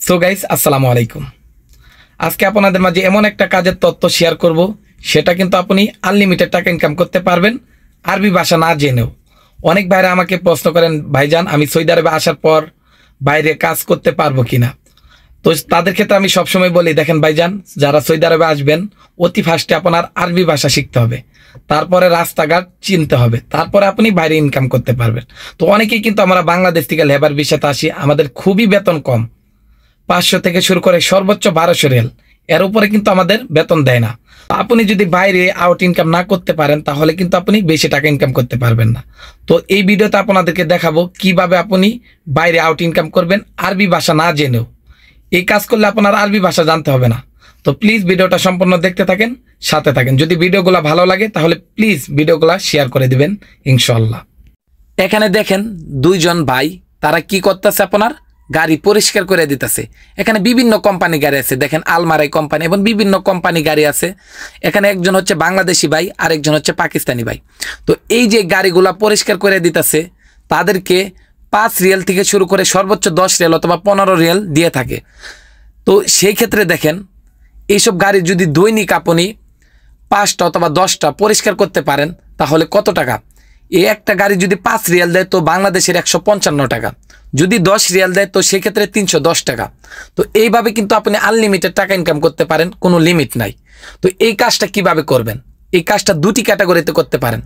So guys আসসালামু আলাইকুম। আজকে আপনাদের মাঝে এমন একটা কাজের তথ্য শেয়ার করব, সেটা কিন্তু আপনি আনলিমিটেড টাকা ইনকাম করতে পারবেন আরবি ভাষা না জেনেও। অনেক ভাইরা আমাকে প্রশ্ন করেন, ভাইজান আমি সৌদি আরবে আসার পর বাইরে কাজ করতে পারবো কিনা। তো তাদের ক্ষেত্রে আমি সবসময় বলি, দেখেন ভাইজান, যারা সৌদি আরবে আসবেন অতি ফার্স্টে আপনার আরবি ভাষা শিখতে হবে, তারপরে রাস্তাঘাট চিনতে হবে, তারপরে আপনি বাইরে ইনকাম করতে পারবেন। তো অনেকেই কিন্তু আমরা বাংলাদেশ থেকে লেবার ভিসাতে আসি, আমাদের খুবই বেতন কম, 500 থেকে শুরু করে সর্বোচ্চ 1200 রিয়াল, এর উপরে কিন্তু আমাদের বেতন দেয় না। আপনি যদি বাইরে আউট ইনকাম না করতে পারেন তাহলে কিন্তু আপনি বেশি টাকা ইনকাম করতে পারবেন না। তো এই ভিডিওতে আপনাদেরকে দেখাবো কিভাবে আপনি বাইরে আউট ইনকাম করবেন আরবি ভাষা না জেনেও। এই কাজ করলে আপনার আরবি ভাষা জানতে হবে না। তো প্লিজ ভিডিওটা সম্পূর্ণ দেখতে থাকেন, সাথে থাকেন। যদি ভিডিওগুলো ভালো লাগে তাহলে প্লিজ ভিডিওগুলো শেয়ার করে দিবেন ইনশাআল্লাহ। এখানে দেখেন দুইজন ভাই, তারা কি করতেছে, আপনার গাড়ি পরিষ্কার করে দিতেছে। এখানে বিভিন্ন কোম্পানি গাড়ি আছে, দেখেন আলমারাই কোম্পানি এবং বিভিন্ন কোম্পানি গাড়ি আছে। এখানে একজন হচ্ছে বাংলাদেশি ভাই, আরেকজন হচ্ছে পাকিস্তানি ভাই। তো এই যে গাড়িগুলা পরিষ্কার করে দিতেছে, তাদেরকে 5 রিয়াল থেকে শুরু করে সর্বোচ্চ 10 রিয়াল অথবা 15 রিয়াল দিয়ে থাকে। তো সেই ক্ষেত্রে দেখেন, এইসব গাড়ি যদি দৈনিক আপনি 5টা অথবা 10টা পরিষ্কার করতে পারেন তাহলে কত টাকা। এই একটা গাড়ি যদি 5 রিয়াল দেয় তো বাংলাদেশের 155 টাকা, যদি 10 রিয়াল দেয় তো সেক্ষেত্রে 310 টাকা। তো এইভাবে কিন্তু আপনি আনলিমিটেড টাকা ইনকাম করতে পারেন, কোনো লিমিট নাই। তো এই কাজটা কিভাবে করবেন, এই কাজটা দুটি ক্যাটাগরিতে করতে পারেন।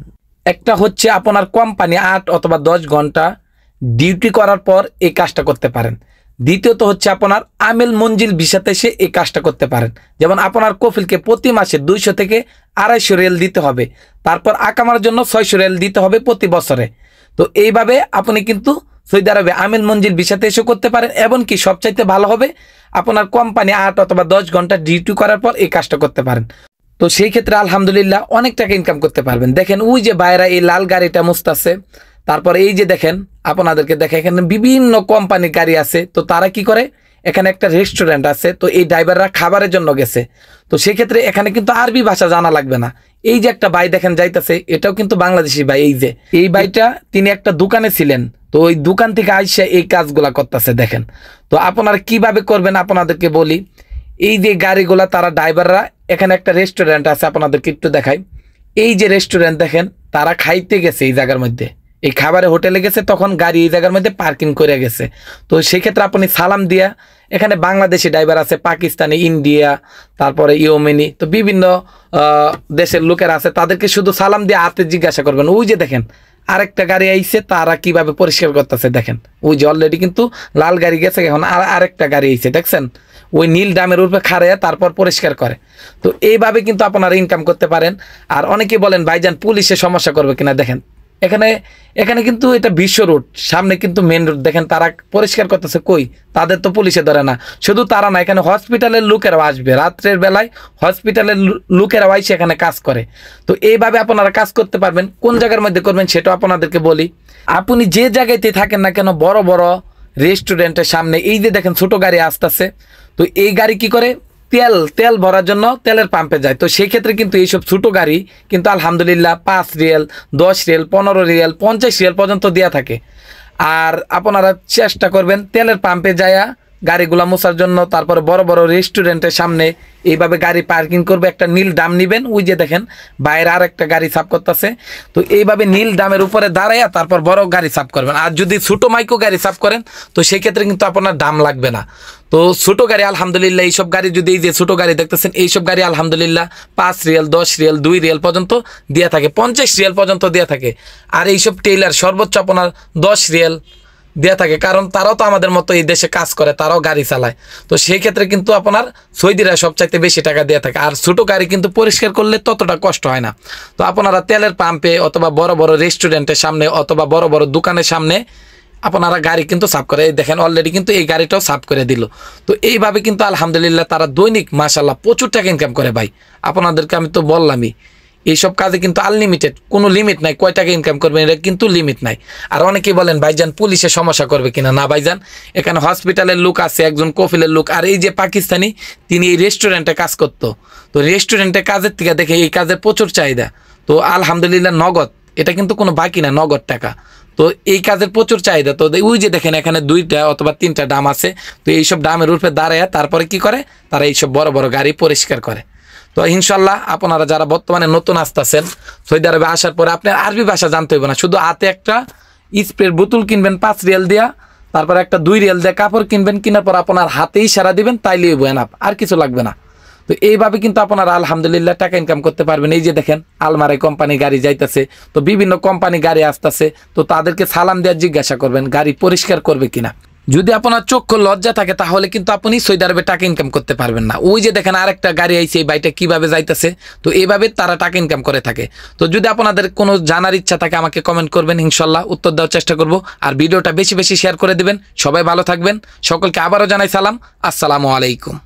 একটা হচ্ছে আপনার কোম্পানি 8 অথবা 10 ঘন্টা ডিউটি করার পর এই কাজটা করতে পারেন। দ্বিতীয়ত হচ্ছে আপনার আমেল মঞ্জিল ভিসাতে এসে এই কাজটা করতে পারেন। যেমন আপনার কফিলকে প্রতি মাসে 200 থেকে 250 রিয়াল দিতে হবে, তারপর আকামার জন্য 600 রিয়াল দিতে হবে প্রতি বছরে। তো এইভাবে আপনি কিন্তু সৌদি আরবে আমেল মঞ্জিল ভিসাতে এসে করতে পারেন। এবং কি সবচাইতে ভালো হবে, আপনার কোম্পানি 8 অথবা 10 ঘন্টা ডিউটি করার পর এই কাজটা করতে পারেন। তো সেই ক্ষেত্রে আলহামদুলিল্লাহ অনেক টাকা ইনকাম করতে পারবেন। দেখেন ওই যে বাইরা এই লাল গাড়িটা মুছতাছে, তারপরে এই যে দেখেন আপনাদেরকে দেখে এখানে বিভিন্ন কোম্পানির গাড়ি আছে। তো তারা কি করে, এখানে একটা রেস্টুরেন্ট আছে, তো এই ড্রাইভাররা খাবারের জন্য গেছে। তো সেক্ষেত্রে এখানে কিন্তু আরবি ভাষা জানা লাগবে না। এই যে একটা ভাই দেখেন যাইতেছে, এটাও কিন্তু বাংলাদেশি ভাই। এই যে এই ভাইটা, তিনি একটা দোকানে ছিলেন, তো ওই দোকান থেকে আইসা এই কাজগুলা করতেছে দেখেন। তো আপনারা কিভাবে করবেন আপনাদেরকে বলি। এই যে গাড়িগুলা, তারা ড্রাইভাররা, এখানে একটা রেস্টুরেন্ট আছে, আপনাদেরকে একটু দেখাই। এই যে রেস্টুরেন্ট দেখেন, তারা খাইতে গেছে এই জায়গার মধ্যে, এই খাবারে হোটেলে গেছে, তখন গাড়ি এই জায়গার মধ্যে পার্কিং করে গেছে। তো সেক্ষেত্রে আপনি সালাম দিয়া, এখানে বাংলাদেশি ড্রাইভার আছে, পাকিস্তানি, ইন্ডিয়া, তারপরে ইয়েমেনি, তো বিভিন্ন দেশের লোকেরা আছে, তাদেরকে শুধু সালাম দিয়ে হাতে জিজ্ঞাসা করবেন। ওই যে দেখেন আরেকটা গাড়ি আইছে, তারা কিভাবে পরিষ্কার করতেছে দেখেন। ওই যে অলরেডি কিন্তু লাল গাড়ি গেছে, এখন আরেকটা গাড়ি আইছে দেখছেন, ওই নীল ডামের উপরে খাড়াইয়া তারপর পরিষ্কার করে। তো এইভাবে কিন্তু আপনারা ইনকাম করতে পারেন। আর অনেকে বলেন, ভাইজান পুলিশে সমস্যা করবে কিনা। দেখেন এখানে কিন্তু এটা বিশ্ব রোড, সামনে কিন্তু মেন রোড, দেখেন তারা পরিষ্কার করতেছে, কই তাদের তো পুলিশে ধরে না। শুধু তারা না, এখানে হসপিটালের লোকেরাও আসবে, রাত্রের বেলায় হসপিটালের লোকেরাও এসে এখানে কাজ করে। তো এইভাবে আপনারা কাজ করতে পারবেন। কোন জায়গার মধ্যে করবেন সেটাও আপনাদেরকে বলি। আপনি যে জায়গাতে থাকেন না কেন, বড় বড় রেস্টুরেন্টের সামনে এই যে দেখেন ছোট গাড়ি আসতেছে, তো এই গাড়ি কি করে, তেল ভরার জন্য তেলের পাম্পে যায়। তো সেই ক্ষেত্রে কিন্তু এইসব ছোটো গাড়ি কিন্তু আলহামদুলিল্লাহ 5 রিয়াল, 10 রিয়াল, 15 রিয়াল, 50 রিয়াল পর্যন্ত দেওয়া থাকে। আর আপনারা চেষ্টা করবেন তেলের পাম্পে যায়া গাড়িগুলা মোছার জন্য। তারপরে বড় বড় রেস্টুরেন্টের সামনে এইভাবে গাড়ি পার্কিং করবে, একটা নীল ডাম নিবেন। ওই যে দেখেন বাইরে আর একটা গাড়ি সাফ করতেছে, তো এইভাবে নীল ডামের উপরে দাঁড়াইয়া তারপর বড় গাড়ি সাফ করবেন। আর যদি ছোটো মাইক্রো গাড়ি সাফ করেন তো সেই ক্ষেত্রে কিন্তু আপনার দাম লাগবে না। তো ছোটো গাড়ি আলহামদুলিল্লাহ, এইসব গাড়ি যদি এই যে ছোটো গাড়ি দেখতেছেন, এইসব গাড়ি আলহামদুলিল্লাহ 5 রিয়াল, 10 রিয়াল, 2 রিয়াল পর্যন্ত দেওয়া থাকে, 50 রিয়াল পর্যন্ত দেওয়া থাকে। আর এইসব টেইলার সর্বোচ্চ আপনার 10 রিয়াল দেওয়া থাকে, কারণ তারাও তো আমাদের মতো এই দেশে কাজ করে, তারাও গাড়ি চালায়। তো সেই ক্ষেত্রে কিন্তু আপনার সৌদিরা সবচাইতে বেশি টাকা দেওয়া থাকে। আর ছোটো গাড়ি কিন্তু পরিষ্কার করলে ততটা কষ্ট হয় না। তো আপনারা তেলের পাম্পে অথবা বড় বড় রেস্টুরেন্টের সামনে অথবা বড় বড় দোকানের সামনে আপনারা গাড়ি কিন্তু সাফ করে। এই দেখেন অলরেডি কিন্তু এই গাড়িটাও সাফ করে দিল। তো এইভাবে কিন্তু আলহামদুলিল্লাহ তারা দৈনিক মাশাল্লাহ প্রচুর টাকা ইনকাম করে ভাই। আপনাদেরকে আমি তো বললামই, এইসব কাজে কিন্তু আনলিমিটেড, কোনো লিমিট নাই, কয় টাকা ইনকাম করবেন এটা কিন্তু লিমিট নাই। আর অনেকেই বলেন, ভাইজান পুলিশে সমস্যা করবে কিনা। না ভাইজান, এখানে হসপিটালের লোক আছে, একজন কফিলের লোক। আর এই যে পাকিস্তানি, তিনি এই রেস্টুরেন্টে কাজ করতো। তো রেস্টুরেন্টে কাজের থেকে দেখে এই কাজে প্রচুর চাহিদা। তো আলহামদুলিল্লাহ নগদ, এটা কিন্তু কোনো বাকি না, নগদ টাকা। তো তো এই কাজের প্রচুর চাহিদা। তো ওই যে দেখেন এখানে 2টা অথবা 3টা ডাম আছে। তো এইসব ডামের উপরে দাঁড়ায় তারপরে কি করে, তারা এইসব বড় বড় গাড়ি পরিষ্কার করে। তো ইনশাল্লাহ আপনারা যারা বর্তমানে নতুন আসতেছেন সৌদি আরবে আসার পরে আপনার আরবি ভাষা জানতে হইব না, শুধু হাতে একটা স্প্রের বোতল কিনবেন 5 রিয়াল দিয়া, তারপরে একটা 2 রিয়াল দিয়ে কাপড় কিনবেন, কেনার পর আপনার হাতেই ইশারা দিবেন, তাইলেই হইব এনাফ, আর কিছু লাগবে না। তো এইভাবে কিন্তু আপনারা আলহামদুলিল্লাহ টাকা ইনকাম করতে পারবেন। এই যে দেখেন আলমারাই কোম্পানি গাড়ি যাইতেছে, তো বিভিন্ন কোম্পানি গাড়ি আসতেছে, তো তাদেরকে সালাম দিয়ে জিজ্ঞাসা করবেন গাড়ি পরিষ্কার করবে কিনা। যদি আপনার চক্ষু লজ্জা থাকে তাহলে কিন্তু আপনি সৌদি আরবে টাকা ইনকাম করতে পারবেন না। ওই যে দেখেন আরেকটা গাড়ি আইছে, এই বাইটা কিভাবে যাইতেছে, তো এইভাবে তারা টাকা ইনকাম করে থাকে। তো যদি আপনাদের কোনো জানার ইচ্ছা থাকে আমাকে কমেন্ট করবেন, ইনশাল্লাহ উত্তর দেওয়ার চেষ্টা করব। আর ভিডিওটা বেশি বেশি শেয়ার করে দিবেন। সবাই ভালো থাকবেন, সকলকে আবারও জানাই সালাম, আসসালামু আলাইকুম।